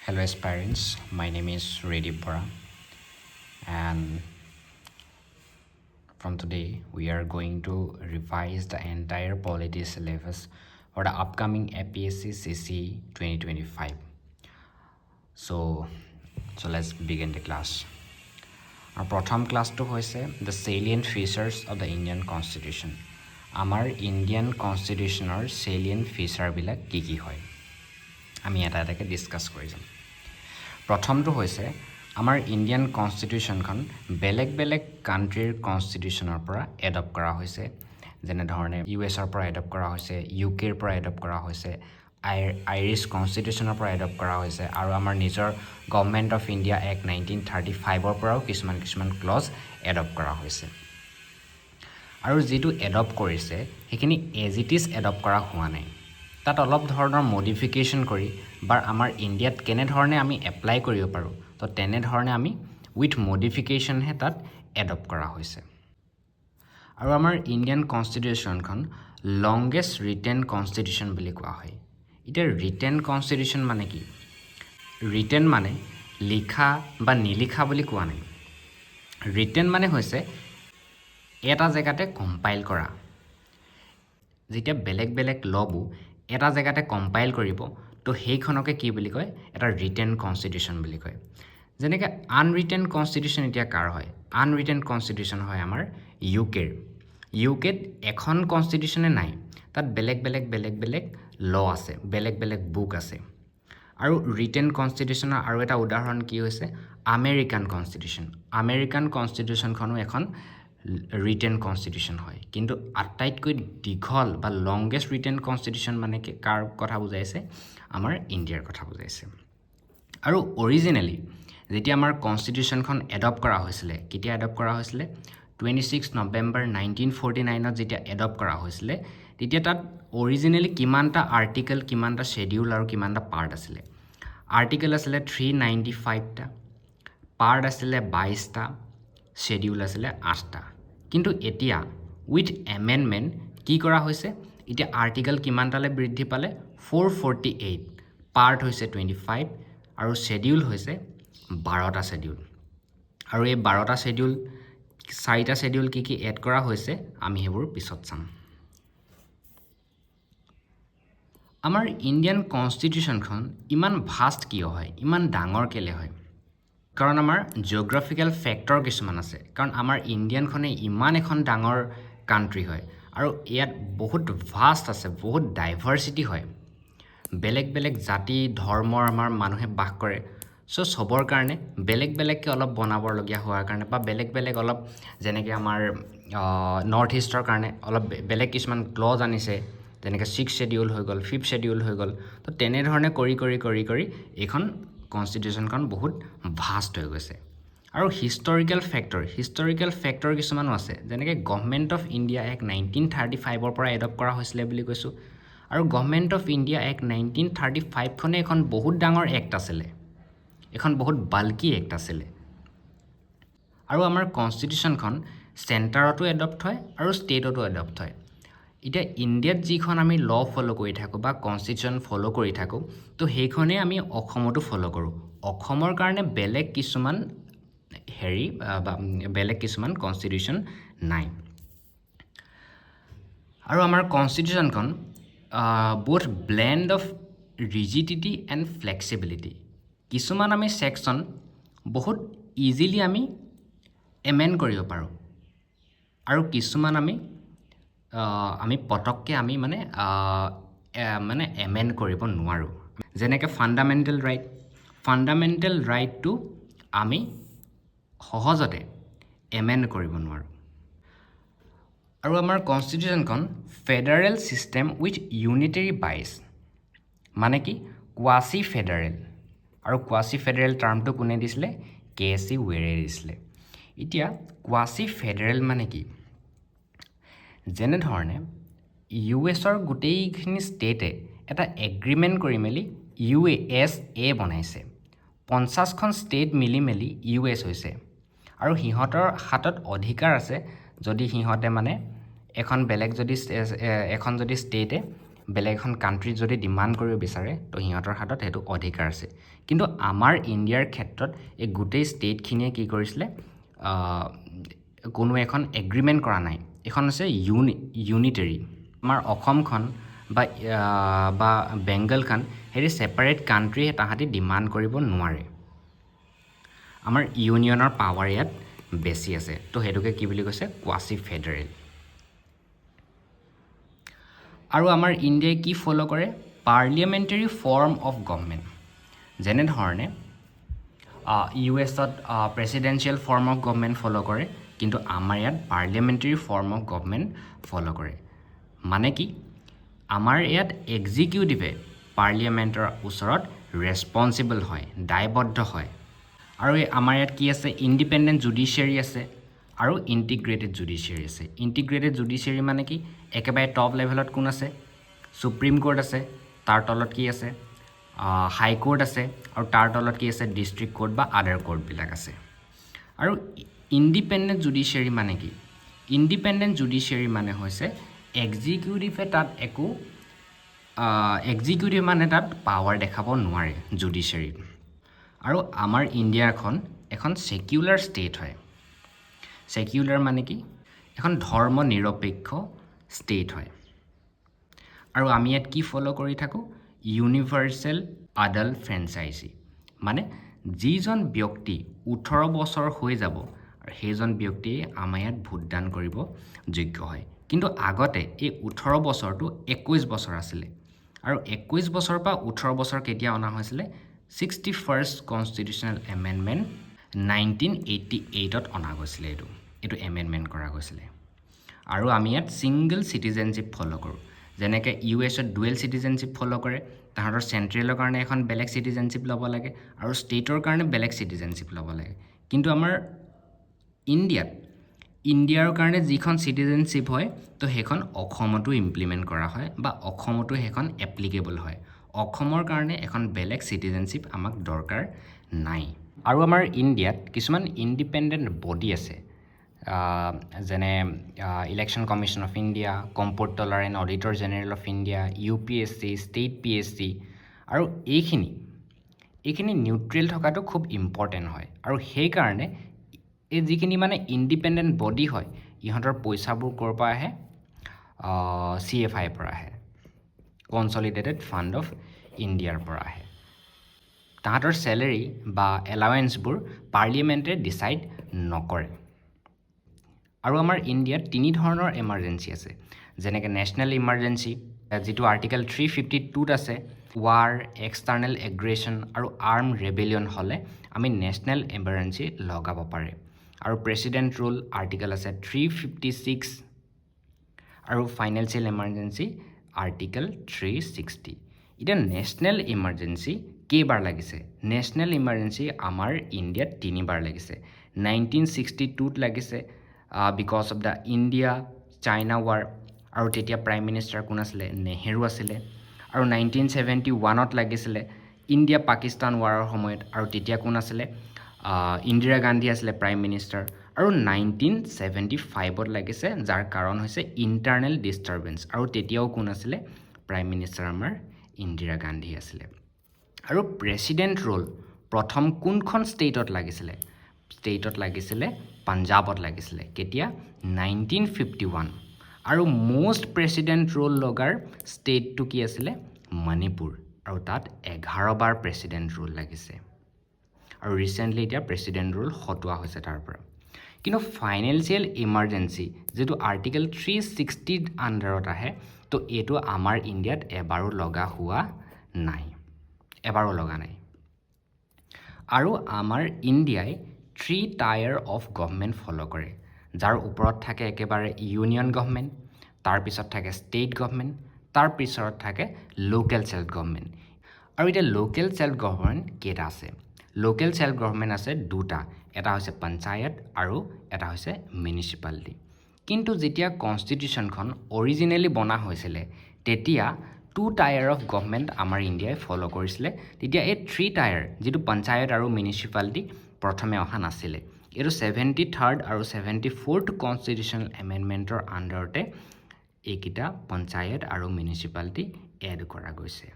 Hello aspirants, my name is Redip Bora, and from today we are going to revise the entire polity syllabus for the upcoming APSC CC 2025. So let's begin the class. Our prothom class to hoise the salient features of the Indian Constitution. Our Indian Constitution or salient feature bila ki hoy. আমি এটা এটাকে discuss কৰি যাম। প্ৰথমটো হৈছে আমাৰ Indian কনষ্টিটিউশ্যনখন বেলেগ বেলেগ কাণ্ট্ৰিৰ কনষ্টিটিউশ্যনৰ পৰা এডপ্ট কৰা হৈছে, যেনেধৰণে US-ৰ পৰা এডপ্ট কৰা হৈছে, UK-ৰ পৰা এডপ্ট কৰা হৈছে, আইৰিছ কনষ্টিটিউশ্যনৰ পৰা এডপ্ট কৰা হৈছে, আৰু আমাৰ নিজৰ গভৰ্ণমেণ্ট অফ ইণ্ডিয়া এক্ট 1935-ৰ পৰাও কিছুমান ক্লজ এডপ্ট কৰা হৈছে। আৰু যিটো এডপ্ট কৰিছে সেইখিনি এজ ইট ইজ এডপ্ট কৰা হোৱা নাই, তাত অলপ ধৰণৰ মডিফিকেশ্যন কৰি বা আমাৰ ইণ্ডিয়াত কেনেধৰণে আমি এপ্লাই কৰিব পাৰোঁ, তো তেনেধৰণে আমি উইথ মডিফিকেশ্যনহে তাত এডপ্ট কৰা হৈছে। আৰু আমাৰ ইণ্ডিয়ান কনষ্টিটিউশ্যনখন লংগেষ্ট ৰিটেন কনষ্টিটিউশ্যন বুলি কোৱা হয়। এতিয়া ৰিটেন কনষ্টিটিউশ্যন মানে কি? ৰিটেন মানে লিখা বা নিলিখা বুলি কোৱা নাই। ৰিটেন মানে হৈছে এটা জেগাতে কম্পাইল কৰা। যেতিয়া বেলেগ বেলেগ লবোৰ এটা জেগাতে কম্পাইল কৰিব, তো সেইখনকে কি বুলি কয়? এটা ৰিটেন কনষ্টিটিউশ্যন বুলি কয়। যেনেকৈ আনৰিটেন কনষ্টিটিউশ্যন এতিয়া কাৰ হয়? আনৰিটেন কনষ্টিটিউশ্যন হয় আমাৰ ইউকেত এখন কনষ্টিটিউশ্যনে নাই, তাত বেলেগ বেলেগ ল আছে, বেলেগ বেলেগ বুক আছে। আৰু ৰিটেন কনষ্টিটিউশ্যনৰ আৰু এটা উদাহৰণ কি হৈছে? আমেৰিকান কনষ্টিটিউশ্যনখনো এখন ৰিটেন কনষ্টিটিউশ্যন হয়। কিন্তু আটাইতকৈ দীঘল বা লংগেষ্ট ৰিটেন কনষ্টিটিউশ্যন মানে কাৰ কথা বুজাইছে? আমাৰ ইণ্ডিয়াৰ কথা বুজাইছে। আৰু অৰিজিনেলি যেতিয়া আমাৰ কনষ্টিটিউশ্যনখন এডপ্ট কৰা হৈছিলে, কেতিয়া এডপ্ট কৰা হৈছিলে? 26 নৱেম্বৰ 1949ত যেতিয়া এডপ্ট কৰা হৈছিলে, তেতিয়া তাত অৰিজিনেলি কিমানটা আৰ্টিকেল, কিমানটা শ্বেডিউল আৰু কিমানটা পাৰ্ট আছিলে? আৰ্টিকেল আছিলে 395টা, পাৰ্ট আছিলে 22টা, শ্বেডিউল আছিলে 8টা। কিন্তু এতিয়া উইথ এমেণ্ডমেণ্ট কি কৰা হৈছে? এতিয়া আৰ্টিকেল কিমানটালৈ বৃদ্ধি পালে? 448, পাৰ্ট হৈছে 25 আৰু শ্বেডিউল হৈছে 12টা শ্বেডিউল। আৰু এই 12টা শ্বেডিউল, 4টা শ্বেডিউল কি এড কৰা হৈছে আমি সেইবোৰ পিছত চাম। আমাৰ ইণ্ডিয়ান কনষ্টিটিউশ্যনখন ইমান ভাষ্ট কিয় হয়? ইমান ডাঙৰ কেলৈ হয়? কাৰণ আমাৰ জিঅ'গ্ৰাফিকেল ফেক্টৰ কিছুমান আছে। কাৰণ আমাৰ ইণ্ডিয়ানখনে ইমান এখন ডাঙৰ কাণ্ট্ৰি হয় আৰু ইয়াত বহুত ভাষ্ট আছে, বহুত ডাইভাৰ্চিটি হয়, বেলেগ বেলেগ জাতি ধৰ্মৰ আমাৰ মানুহে বাস কৰে। চ' চবৰ কাৰণে বেলেগ বেলেগকৈ অলপ বনাবলগীয়া হোৱাৰ কাৰণে বা বেলেগ বেলেগ অলপ, যেনেকৈ আমাৰ নৰ্থ ইষ্টৰ কাৰণে অলপ বেলেগ কিছুমান ক্লজ আনিছে, যেনেকৈ 6 শ্বেডিউল হৈ গ'ল, 5th শ্বেডিউল হৈ গ'ল। তো তেনেধৰণে কৰি এইখন কনষ্টিটিউশ্যনখন বহুত ভাষ্ট হৈ গৈছে। আৰু হিষ্টৰিকেল ফেক্টৰ কিছুমানো আছে, যেনেকৈ গভৰ্ণমেণ্ট অফ ইণ্ডিয়া এক্ট 1935-ৰ পৰা এডপ্ট কৰা হৈছিলে বুলি কৈছোঁ। আৰু গভৰ্ণমেণ্ট অফ ইণ্ডিয়া এক্ট 1935খনে এখন বহুত ডাঙৰ এক্ট আছিলে, এখন বহুত বাল্কি এক্ট আছিলে। আৰু আমাৰ কনষ্টিটিউশ্যনখন চেণ্টাৰতো এডপ্ট হয় আৰু ষ্টেটতো এডপ্ট হয়। এতিয়া ইণ্ডিয়াত যিখন আমি ল ফ'ল' কৰি থাকোঁ বা কনষ্টিটিউশ্যন ফ'ল' কৰি থাকোঁ, তো সেইখনেই আমি অসমতো ফ'ল' কৰোঁ। অসমৰ কাৰণে বেলেগ কিছুমান বেলেগ কিছুমান কনষ্টিটিউশ্যন নাই। আৰু আমাৰ কনষ্টিটিউশ্যনখন both blend of rigidity and flexibility. কিছুমান আমি ছেকশ্যন বহুত ইজিলি আমি এমেণ্ড কৰিব পাৰোঁ, আৰু কিছুমান আমি পটককৈ আমি মানে এমেণ্ড কৰিব নোৱাৰোঁ। যেনেকৈ ফাণ্ডামেণ্টেল ৰাইটটো আমি সহজতে এমেণ্ড কৰিব নোৱাৰোঁ। আৰু আমাৰ কনষ্টিটিউশ্যনখন ফেডাৰেল ছিষ্টেম উইথ ইউনিটেৰী বাইছ, মানে কি কোৱাচি ফেডাৰেল। আৰু কোৱাচি ফেডাৰেল টাৰ্মটো কোনে দিছিলে? KC ৱেৰে দিছিলে। এতিয়া কোৱাচি ফেডাৰেল মানে কি? যেনেধৰণে US-ৰ গোটেইখিনি ষ্টেটে এটা এগ্ৰিমেণ্ট কৰি মেলি USA বনাইছে। 50খন ষ্টেট মিলি US হৈছে, আৰু সিহঁতৰ হাতত অধিকাৰ আছে, যদি সিহঁতে মানে এখন যদি ষ্টেটে বেলেগ এখন কাণ্ট্ৰিত যদি ডিমাণ্ড কৰিব বিচাৰে তো সিহঁতৰ হাতত সেইটো অধিকাৰ আছে কিন্তু আমাৰ ইণ্ডিয়াৰ ক্ষেত্ৰত এই গোটেই ষ্টেটখিনিয়ে কি কৰিছিলে কোনো এখন এগ্ৰিমেণ্ট কৰা নাই এখন আছে ইউনিটেৰী আমাৰ অসমখন বা বেংগলখন হেৰি ছেপাৰেট কাণ্ট্ৰি তাহাঁতি ডিমাণ্ড কৰিব নোৱাৰে আমাৰ ইউনিয়নৰ পাৱাৰ ইয়াত বেছি আছে তো সেইটোকে কি বুলি কৈছে কোৱাচি ফেডাৰেল আৰু আমাৰ ইণ্ডিয়াই কি ফ'ল' কৰে পাৰ্লিয়ামেণ্টাৰী ফৰ্ম অফ গভৰ্ণমেণ্ট যেনেধৰণে ইউ এছত presidential form of government follow' কৰে কিন্তু আমাৰ ইয়াত parliamentary form of government follow' কৰে মানে কি আমাৰ ইয়াত এক্সিকিউটিভে পাৰ্লিয়ামেণ্টৰ ওচৰত ৰেছপন্সিবল হয় দায়বদ্ধ হয় আৰু আমাৰ ইয়াত কি আছে ইণ্ডিপেণ্ডেণ্ট জুডিচিয়াৰী আছে আৰু ইণ্টিগ্ৰেটেড জুডিচিয়াৰী আছে ইণ্টিগ্ৰেটেড জুডিচিয়াৰী মানে কি একেবাৰে টপ লেভেলত কোন আছে সুপ্ৰিম কোৰ্ট আছে তাৰ তলত কি আছে হাই কোৰ্ট আছে আৰু তাৰ তলত কি আছে ডিষ্ট্ৰিক্ট কোৰ্ট বা আদাৰ কোৰ্টবিলাক আছে আৰু ইণ্ডিপেণ্ডেণ্ট জুডিচিয়াৰী মানে কি ইণ্ডিপেণ্ডেণ্ট জুডিচিয়াৰী মানে হৈছে এক্সিকিউটিভে তাত একো এক্সিকিউটিভ মানে তাত পাৱাৰ দেখাব নোৱাৰে জুডিচিয়াৰীত আৰু আমাৰ ইণ্ডিয়াখন এখন ছেকুলাৰ ষ্টেট হয় ছেকুলাৰ মানে কি এখন ধৰ্ম নিৰপেক্ষ ষ্টেট হয় আৰু আমি ইয়াত কি ফ'ল' কৰি থাকোঁ ইউনিভাৰ্চেল আডাল্ট ফ্ৰেঞ্চাইজি মানে যিজন ব্যক্তি 18 বছৰ হৈ যাব আৰু সেইজন ব্যক্তিয়ে আমাৰ ইয়াত ভোটদান কৰিব যোগ্য হয় কিন্তু আগতে এই 18 বছৰটো 21 বছৰ আছিলে আৰু 21 বছৰৰ পৰা 18 বছৰ কেতিয়া অনা হৈছিলে 61st কনষ্টিটিউশ্যনেল এমেণ্ডমেণ্ট 1988ত অনা গৈছিলে এইটো এমেণ্ডমেণ্ট কৰা গৈছিলে আৰু আমি ইয়াত ছিংগল চিটিজেনশ্বিপ ফ'ল' কৰোঁ যেনেকৈ ইউ এছত ডুৱেল চিটিজেনশ্বিপ ফ'ল' কৰে তাহাঁতৰ চেণ্ট্ৰেলৰ কাৰণে এখন বেলেগ চিটিজেনশ্বিপ ল'ব লাগে আৰু ষ্টেটৰ কাৰণে বেলেগ চিটিজেনশ্বিপ ল'ব লাগে কিন্তু আমাৰ ইণ্ডিয়াৰ কাৰণে যিখন চিটিজেনশ্বিপ হয় তো সেইখন অসমতো ইমপ্লিমেণ্ট কৰা হয় বা অসমতো সেইখন এপ্লিকেবল হয় অসমৰ কাৰণে এখন বেলেগ চিটিজেনশ্বিপ আমাক দৰকাৰ নাই আৰু আমাৰ ইণ্ডিয়াত কিছুমান ইণ্ডিপেণ্ডেণ্ট বডি আছে যেনে election commission of India comptroller and auditor general of India UPSC state PSC আৰু এইখিনি নিউট্ৰেল থকাটো খুব ইম্পৰ্টেণ্ট হয় আৰু সেইকাৰণে এই যিখিনি মানে ইণ্ডিপেণ্ডেণ্ট বডি হয় ইহঁতৰ পইচাবোৰ ক'ৰ পৰা আহে CFI পৰা আহে কনচলিডেটেড ফাণ্ড অফ ইণ্ডিয়াৰ পৰা আহে তাহাঁতৰ চেলেৰি বা এলাৱেঞ্চবোৰ পাৰ্লিয়ামেণ্টে ডিচাইড নকৰে আৰু আমাৰ ইণ্ডিয়াত তিনি ধৰণৰ এমাৰ্জেঞ্চি আছে যেনেকৈ নেশ্যনেল ইমাৰ্জেঞ্চি যিটো আৰ্টিকেল 352ত আছে ৱাৰ এক্সটাৰ্নেল এগ্ৰেশ্যন আৰু আৰ্ম ৰেবেলিয়ন হ'লে আমি নেশ্যনেল ইমাৰ্জেঞ্চি লগাব পাৰে আৰু প্ৰেচিডেণ্ট ৰুল আৰ্টিকেল আছে 356 আৰু ফাইনেন্সিয়েল ইমাৰ্জেঞ্চি আৰ্টিকেল 360 এতিয়া নেশ্যনেল ইমাৰ্জেঞ্চি কেইবাৰ লাগিছে নেশ্যনেল ইমাৰ্জেঞ্চি আমাৰ ইণ্ডিয়াত তিনিবাৰ লাগিছে 1962ত লাগিছে because of the India China war আৰু তেতিয়া প্ৰাইম মিনিষ্টাৰ কোন আছিলে নেহেৰু আছিলে আৰু 1971ত লাগিছিলে ইণ্ডিয়া পাকিস্তান ৱাৰৰ সময়ত আৰু তেতিয়া কোন আছিলে ইন্দিৰা গান্ধী আছিলে প্ৰাইম মিনিষ্টাৰ আৰু 1975ত লাগিছে যাৰ কাৰণ হৈছে ইণ্টাৰনেল ডিষ্টাৰবেঞ্চ আৰু তেতিয়াও কোন আছিলে প্ৰাইম মিনিষ্টাৰ আমাৰ ইন্দিৰা গান্ধী আছিলে আৰু প্ৰেচিডেণ্ট ৰোল প্ৰথম কোনখন ষ্টেটত লাগিছিলে পাঞ্জাবত লাগিছিলে কেতিয়া 1951 আৰু মোষ্ট প্ৰেচিডেণ্ট ৰোল লগাৰ ষ্টেটটো কি আছিলে মণিপুৰ আৰু তাত 11 বাৰ প্ৰেচিডেণ্ট ৰোল লাগিছে আৰু ৰিচেণ্টলি এতিয়া প্ৰেচিডেণ্ট ৰোল হটোৱা হৈছে তাৰ পৰা কিন্তু ফাইনেন্সিয়েল ইমাৰ্জেঞ্চি যিটো আৰ্টিকেল 360ৰ আণ্ডাৰত আহে তো এইটো আমাৰ ইণ্ডিয়াত এবাৰো লগা নাই আৰু আমাৰ ইণ্ডিয়াই 3 টায়াৰ অফ গভৰ্ণমেণ্ট ফ'ল' কৰে যাৰ ওপৰত থাকে একেবাৰে ইউনিয়ন গভৰ্ণমেণ্ট তাৰপিছত থাকে ষ্টেট গভৰ্ণমেণ্ট তাৰপিছত থাকে লোকেল ছেল্ফ গভৰ্ণমেণ্ট আৰু এতিয়া লোকেল ছেল্ফ গভৰ্ণমেণ্ট কেইটা আছে লোকেল ছেল্ফ গভৰ্ণমেণ্ট আছে দুটা এটা হৈছে পঞ্চায়ত আৰু এটা হৈছে মিউনিচিপালিটি কিন্তু যেতিয়া কনষ্টিটিউশ্যনখন অৰিজিনেলি বনা হৈছিলে তেতিয়া 2 টায়াৰ অফ গভৰ্ণমেণ্ট আমাৰ ইণ্ডিয়াই ফ'ল' কৰিছিলে তেতিয়া এই 3 টায়াৰ যিটো পঞ্চায়ত আৰু মিউনিচিপালিটি প্ৰথমে অহা নাছিলে এইটো 73rd আৰু 74th কনষ্টিটিউশ্যনেল এমেণ্ডমেণ্টৰ আণ্ডাৰতে এইকেইটা পঞ্চায়ত আৰু মিউনিচিপালিটি এড কৰা গৈছে